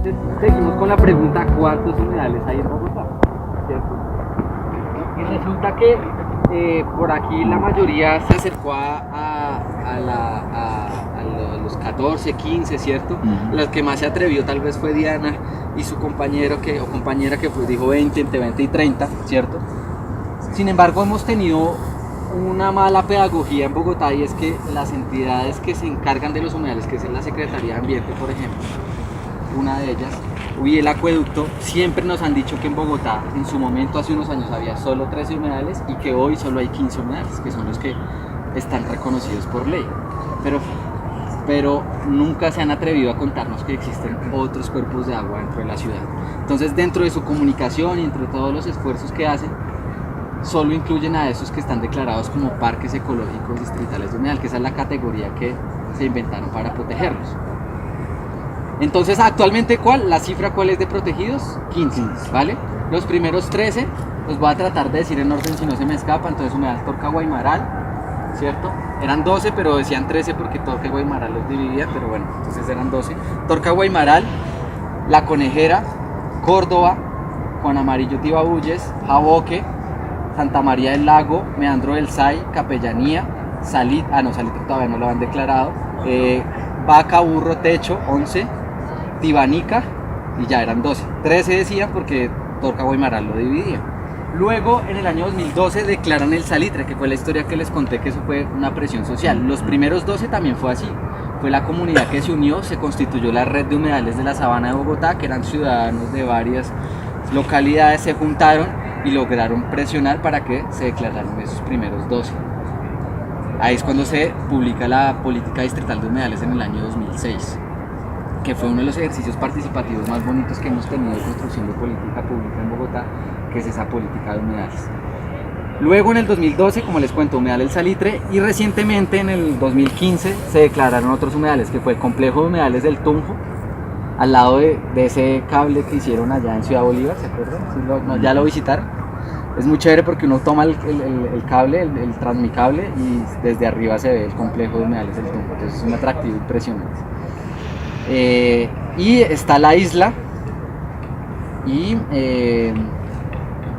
Entonces seguimos con la pregunta, ¿cuántos humedales hay en Bogotá? ¿Cierto? Y resulta que por aquí la mayoría se acercó a los 14, 15, ¿cierto? Los que más se atrevió tal vez fue Diana y su compañero o compañera que pues dijo 20, entre 20 y 30, ¿cierto? Sin embargo, hemos tenido una mala pedagogía en Bogotá, y es que las entidades que se encargan de los humedales, que es la Secretaría de Ambiente, por ejemplo, una de ellas, y el acueducto, siempre nos han dicho que en Bogotá, en su momento, hace unos años, había solo 13 humedales y que hoy solo hay 15 humedales, que son los que están reconocidos por ley. Pero nunca se han atrevido a contarnos que existen otros cuerpos de agua dentro de la ciudad. Entonces, dentro de su comunicación y entre todos los esfuerzos que hacen, solo incluyen a esos que están declarados como parques ecológicos distritales de humedal, que esa es la categoría que se inventaron para protegerlos. Entonces, actualmente, ¿la cifra cuál es de protegidos? 15, ¿vale? Los primeros 13 los voy a tratar de decir en orden si no se me escapa. Entonces, humedal Torca Guaymaral, ¿cierto? Eran 12, pero decían 13 porque Torca y Guaymaral los dividían, pero bueno, entonces eran 12. Torca Guaymaral, La Conejera, Córdoba, Juan Amarillo Tibabuyes, Jaboque, Santa María del Lago, Meandro del Say, Capellanía, Salitre todavía no lo han declarado, Vaca, Burro, Techo, 11, Tibanica, y ya eran 12. 13 decían porque Torca Guaymaral lo dividía. Luego, en el año 2012, declaran el Salitre, que fue la historia que les conté, que eso fue una presión social. Los primeros 12 también fue así. Fue la comunidad que se unió, se constituyó la red de humedales de la Sabana de Bogotá, que eran ciudadanos de varias localidades, se juntaron y lograron presionar para que se declararan esos primeros 12. Ahí es cuando se publica la política distrital de humedales en el año 2006, que fue uno de los ejercicios participativos más bonitos que hemos tenido de construcción de política pública en Bogotá, que es esa política de humedales. Luego, en el 2012, como les cuento, humedal El Salitre, y recientemente en el 2015 se declararon otros humedales, que fue el complejo de humedales del Tunjo, al lado de ese cable que hicieron allá en Ciudad Bolívar, ¿se acuerdan? ¿Sí ya lo visitaron? Es muy chévere porque uno toma el cable, el transmicable, y desde arriba se ve el complejo de humedales del Tunjo. Entonces es un atractivo impresionante. Y está la isla, y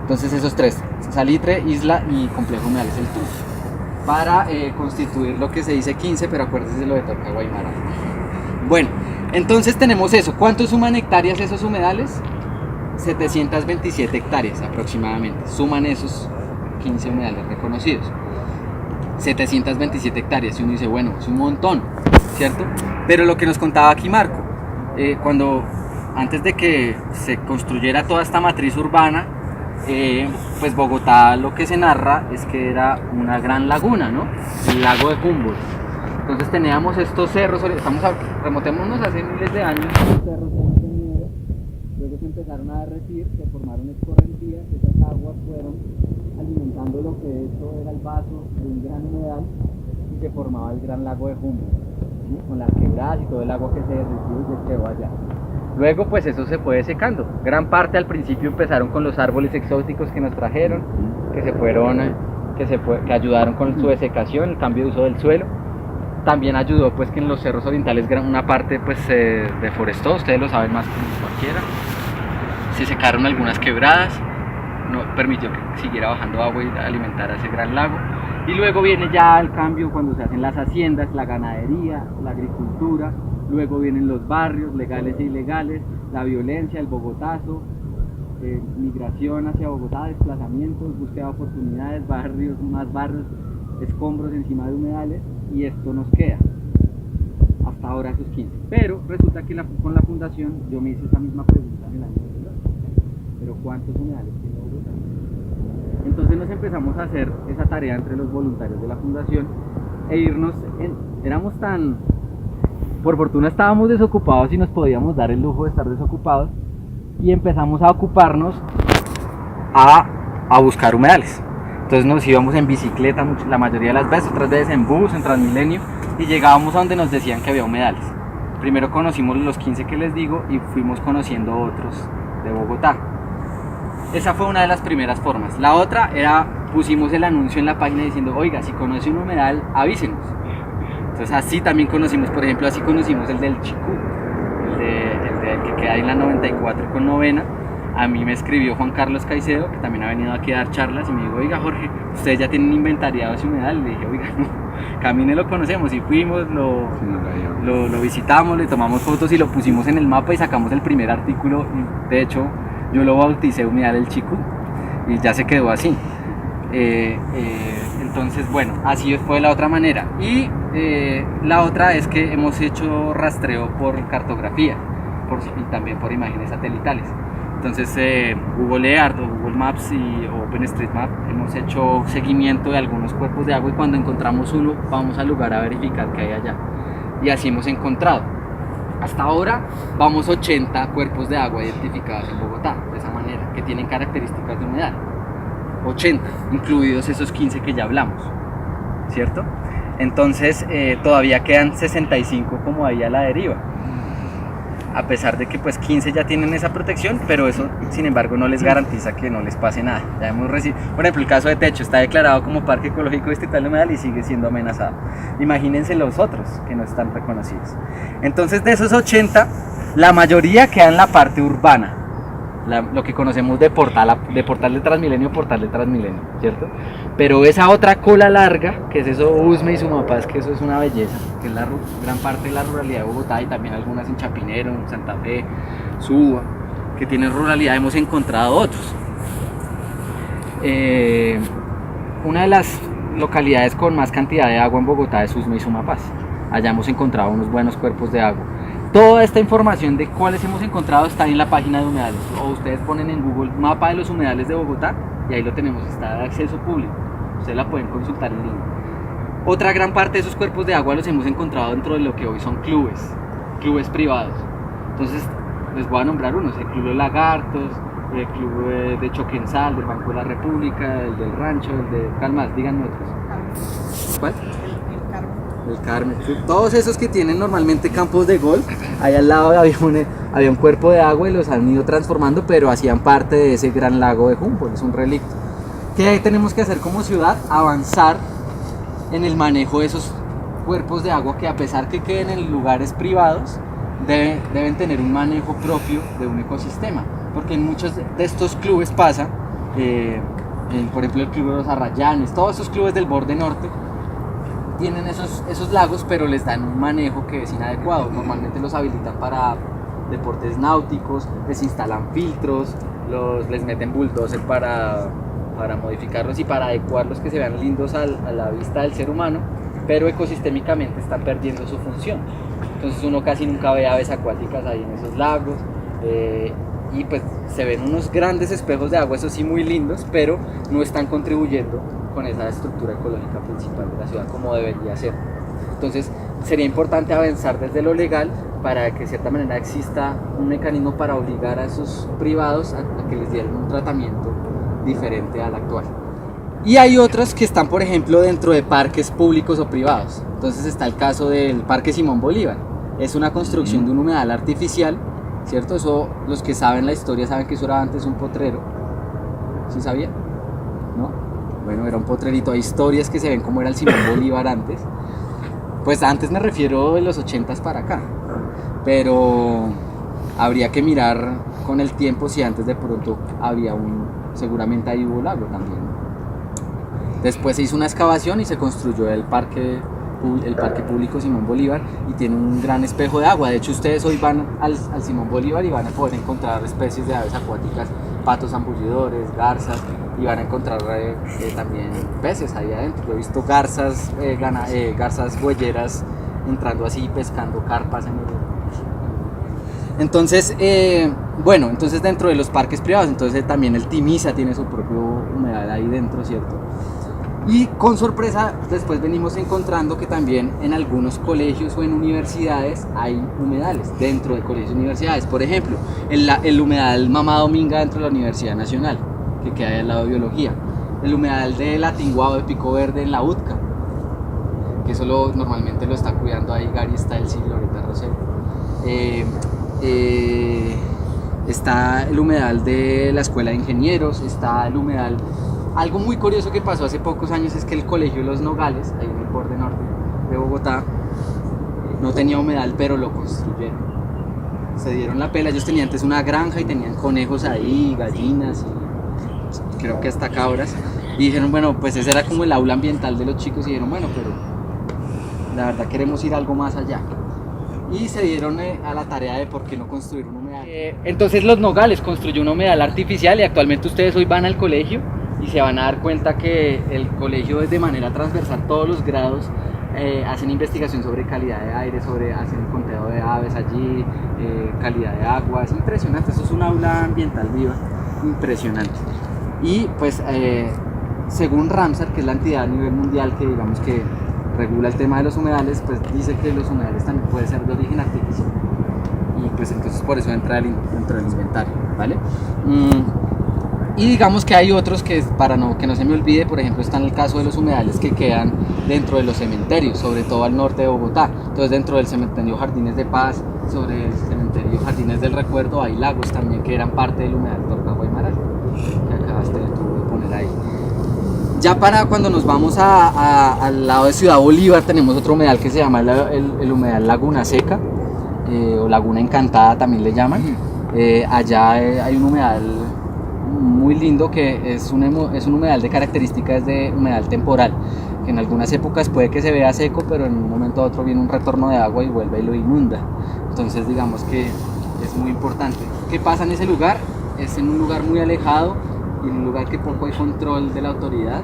entonces esos tres: Salitre, isla y complejo de humedales del Tunjo, para constituir lo que se dice 15, pero acuérdense de lo de Torca Guaymaral. Bueno, entonces tenemos eso. ¿Cuánto suman hectáreas esos humedales? 727 hectáreas aproximadamente. Suman esos 15 humedales reconocidos. 727 hectáreas. Y uno dice, bueno, es un montón, ¿cierto? Pero lo que nos contaba aquí Marco, antes de que se construyera toda esta matriz urbana, pues Bogotá, lo que se narra es que era una gran laguna, ¿no? El lago de Humboldt. Entonces teníamos estos cerros, remontémonos hace miles de años, estos cerros llenos de nieve, luego se empezaron a derretir, se formaron escorrentías, esas aguas fueron alimentando lo que eso era el vaso de un gran humedal, y se formaba el gran lago de Humboldt, ¿sí? Con las quebradas y todo el agua que se derritió y se quedó allá. Luego pues eso se fue secando. Gran parte al principio empezaron con los árboles exóticos que nos trajeron, que ayudaron con su desecación, el cambio de uso del suelo. También ayudó pues que en los cerros orientales una parte pues se deforestó, ustedes lo saben más que cualquiera. Se secaron algunas quebradas, no permitió que siguiera bajando agua y alimentara ese gran lago. Y luego viene ya el cambio cuando se hacen las haciendas, la ganadería, la agricultura. Luego vienen los barrios legales e ilegales, la violencia, el bogotazo, migración hacia Bogotá, desplazamientos, búsqueda de oportunidades, más barrios, escombros encima de humedales, y esto nos queda hasta ahora esos 15. Pero resulta que con la fundación yo me hice esa misma pregunta en el año 2002, pero ¿cuántos humedales tiene Bogotá? Entonces nos empezamos a hacer esa tarea entre los voluntarios de la fundación éramos tan, por fortuna estábamos desocupados y nos podíamos dar el lujo de estar desocupados, y empezamos a ocuparnos a buscar humedales. Entonces nos íbamos en bicicleta la mayoría de las veces, otras veces en bus, en Transmilenio, y llegábamos a donde nos decían que había humedales. Primero conocimos los 15 que les digo y fuimos conociendo otros de Bogotá. Esa fue una de las primeras formas. La otra era, pusimos el anuncio en la página diciendo, oiga, si conoce un humedal, avísenos. Entonces así también conocimos, por ejemplo, así conocimos el del Chicú, el de el que queda ahí en la 94 con novena, a mí me escribió Juan Carlos Caicedo, que también ha venido aquí a dar charlas, y me dijo, oiga Jorge, ustedes ya tienen inventariado ese humedal. Le dije, oiga, no, camine, lo conocemos, y fuimos, lo visitamos, le tomamos fotos y lo pusimos en el mapa y sacamos el primer artículo. Y de hecho, yo lo bauticé Humedal El Chico y ya se quedó así. Entonces, bueno, así fue la otra manera. Y la otra es que hemos hecho rastreo por cartografía y también por imágenes satelitales. Entonces, Google Earth o Google Maps y OpenStreetMap hemos hecho seguimiento de algunos cuerpos de agua, y cuando encontramos uno, vamos al lugar a verificar qué hay allá. Y así hemos encontrado. Hasta ahora vamos 80 cuerpos de agua identificados en Bogotá, de esa manera, que tienen características de humedal. 80, incluidos esos 15 que ya hablamos, ¿cierto? Entonces todavía quedan 65 como ahí a la deriva, a pesar de que pues 15 ya tienen esa protección, pero eso sin embargo no les garantiza que no les pase nada. Ya hemos recibido, por ejemplo, el caso de Techo está declarado como Parque Ecológico Distrital de Humedal y sigue siendo amenazado. Imagínense los otros que no están reconocidos. Entonces, de esos 80, la mayoría queda en la parte urbana, lo que conocemos de Portal de Transmilenio, ¿cierto? Pero esa otra cola larga, que es eso, Usme y Sumapaz, que eso es una belleza, que es la gran parte de la ruralidad de Bogotá, y también algunas en Chapinero, en Santa Fe, Suba, que tienen ruralidad. Hemos encontrado otros. Una de las localidades con más cantidad de agua en Bogotá es Usme y Sumapaz. Allá hemos encontrado unos buenos cuerpos de agua. Toda esta información de cuáles hemos encontrado está en la página de humedales, o ustedes ponen en Google mapa de los humedales de Bogotá y ahí lo tenemos, está de acceso público, ustedes la pueden consultar en línea. Otra gran parte de esos cuerpos de agua los hemos encontrado dentro de lo que hoy son clubes privados. Entonces les voy a nombrar unos: el Club Los Lagartos, el Club de Choquensal, del Banco de la República, el del Rancho, el de Calmas, díganme otros. ¿Cuál? El Carmen, todos esos que tienen normalmente campos de golf. Ahí al lado había un cuerpo de agua y los han ido transformando, pero hacían parte de ese gran lago de Humboldt, es un relicto. ¿Qué tenemos que hacer como ciudad? Avanzar en el manejo de esos cuerpos de agua, que a pesar que queden en lugares privados, deben tener un manejo propio de un ecosistema, porque en muchos de estos clubes pasa, por ejemplo el Club de los Arrayanes, todos esos clubes del borde norte, tienen esos lagos, pero les dan un manejo que es inadecuado. Normalmente los habilitan para deportes náuticos, les instalan filtros, les meten bulldozer para modificarlos y para adecuarlos que se vean lindos a la vista del ser humano, pero ecosistémicamente están perdiendo su función. Entonces uno casi nunca ve aves acuáticas ahí en esos lagos, y pues se ven unos grandes espejos de agua, eso sí, muy lindos, pero no están contribuyendo con esa estructura ecológica principal de la ciudad como debería ser. Entonces sería importante avanzar desde lo legal para que de cierta manera exista un mecanismo para obligar a esos privados a que les dieran un tratamiento diferente al actual. Y hay otros que están, por ejemplo, dentro de parques públicos o privados. Entonces está el caso del Parque Simón Bolívar. Es una construcción de un humedal artificial, ¿cierto? Eso, los que saben la historia saben que eso era antes un potrero. ¿Sí sabían? ¿No? Bueno, era un potrerito. Hay historias que se ven cómo era el Simón Bolívar antes. Pues antes me refiero de los 80s para acá. Pero habría que mirar con el tiempo si antes de pronto había seguramente ahí hubo lago también. Después se hizo una excavación y se construyó el parque público Simón Bolívar, y tiene un gran espejo de agua. De hecho, ustedes hoy van al Simón Bolívar y van a poder encontrar especies de aves acuáticas, patos zambullidores, garzas, y van a encontrar también peces ahí adentro. Yo he visto garzas huelleras entrando así, pescando carpas en el... Entonces, entonces dentro de los parques privados, entonces también el Timisa tiene su propio humedal ahí dentro, ¿cierto? Y con sorpresa después venimos encontrando que también en algunos colegios o en universidades hay humedales dentro de colegios y universidades. Por ejemplo, el humedal Mamá Dominga dentro de la Universidad Nacional, que queda ahí al lado de Biología. El humedal de Latinguado de Pico Verde en la UTCA, que eso normalmente lo está cuidando ahí Gary Stiles y Loreta Rosell. Está el humedal de la Escuela de Ingenieros, está el humedal... Algo muy curioso que pasó hace pocos años es que el Colegio Los Nogales, ahí en el borde norte de Bogotá, no tenía humedal, pero lo construyeron. se dieron la pela. Ellos tenían antes una granja y tenían conejos ahí, gallinas y creo que hasta cabras. Y dijeron, bueno, pues ese era como el aula ambiental de los chicos y dijeron, bueno, pero la verdad queremos ir algo más allá. Y se dieron a la tarea de por qué no construir un humedal. Entonces Los Nogales construyó un humedal artificial y actualmente ustedes hoy van al colegio y se van a dar cuenta que el colegio es de manera transversal, todos los grados hacen investigación sobre calidad de aire, hacen el conteo de aves allí, calidad de agua, es impresionante, eso es un aula ambiental viva, impresionante. Y pues según Ramsar, que es la entidad a nivel mundial que digamos que regula el tema de los humedales, pues dice que los humedales también pueden ser de origen artificial y pues entonces por eso entra dentro del inventario, ¿vale? Y digamos que hay otros que que no se me olvide, por ejemplo está en el caso de los humedales que quedan dentro de los cementerios, sobre todo al norte de Bogotá. Entonces dentro del cementerio Jardines de Paz, sobre el cementerio Jardines del Recuerdo, hay lagos también que eran parte del humedal Torca Guaymaral, que acabaste de poner ahí. Ya para cuando nos vamos al lado de Ciudad Bolívar tenemos otro humedal que se llama el humedal Laguna Seca, o Laguna Encantada también le llaman. Allá hay un humedal muy lindo que es un humedal de características de humedal temporal, que en algunas épocas puede que se vea seco, pero en un momento a otro viene un retorno de agua y vuelve y lo inunda. Entonces digamos que es muy importante. ¿Qué pasa en ese lugar? Es en un lugar muy alejado y en un lugar que poco hay control de la autoridad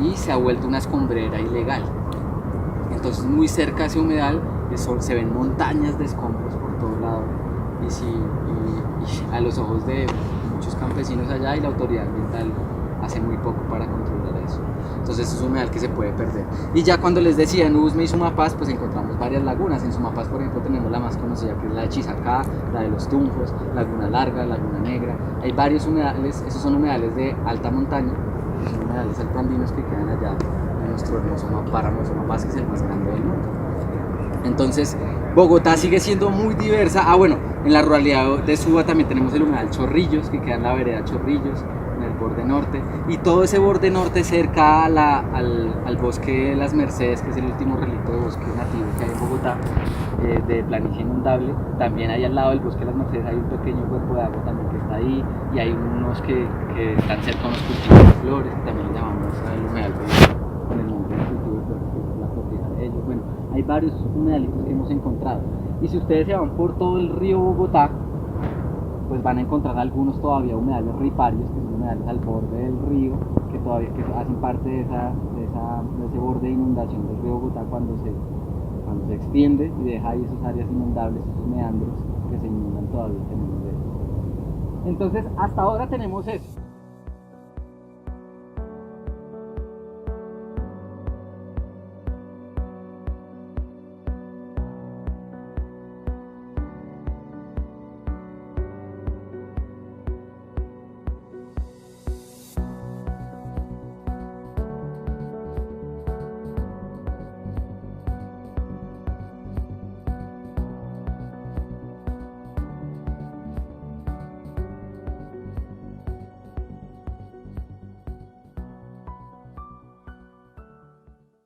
y se ha vuelto una escombrera ilegal. Entonces muy cerca a ese humedal se ven montañas de escombros por todo lado y a los ojos de muchos campesinos allá, y la autoridad ambiental hace muy poco para controlar eso. Entonces es un humedal que se puede perder. Y ya cuando les decía en Usme y Sumapaz, pues encontramos varias lagunas. En Sumapaz, por ejemplo, tenemos la más conocida, que es la de Chisacá, la de los Tunjos, Laguna Larga, Laguna Negra. Hay varios humedales, esos son humedales de alta montaña, que son humedales altoandinos que quedan allá en nuestro hermoso páramo de Sumapaz, que es el más grande del mundo. Entonces Bogotá sigue siendo muy diversa. Bueno, en la ruralidad de Suba también tenemos el humedal Chorrillos, que queda en la vereda Chorrillos, en el borde norte, y todo ese borde norte cerca al bosque de las Mercedes, que es el último relicto de bosque nativo que hay en Bogotá, de planicie inundable. También ahí al lado del bosque de las Mercedes hay un pequeño cuerpo de agua también que está ahí, y hay unos que están cerca de unos cultivos de flores, que también le llamamos el humedal con el nombre de cultivo de flores, que es la propiedad de ellos. Bueno, hay varios humedalitos que hemos encontrado, y si ustedes se van por todo el río Bogotá, pues van a encontrar algunos todavía humedales riparios, que son humedales al borde del río, que todavía hacen parte de ese borde de inundación del río Bogotá cuando se extiende y deja ahí esas áreas inundables, esos meandros que se inundan todavía tenemos de eso. Entonces hasta ahora tenemos eso.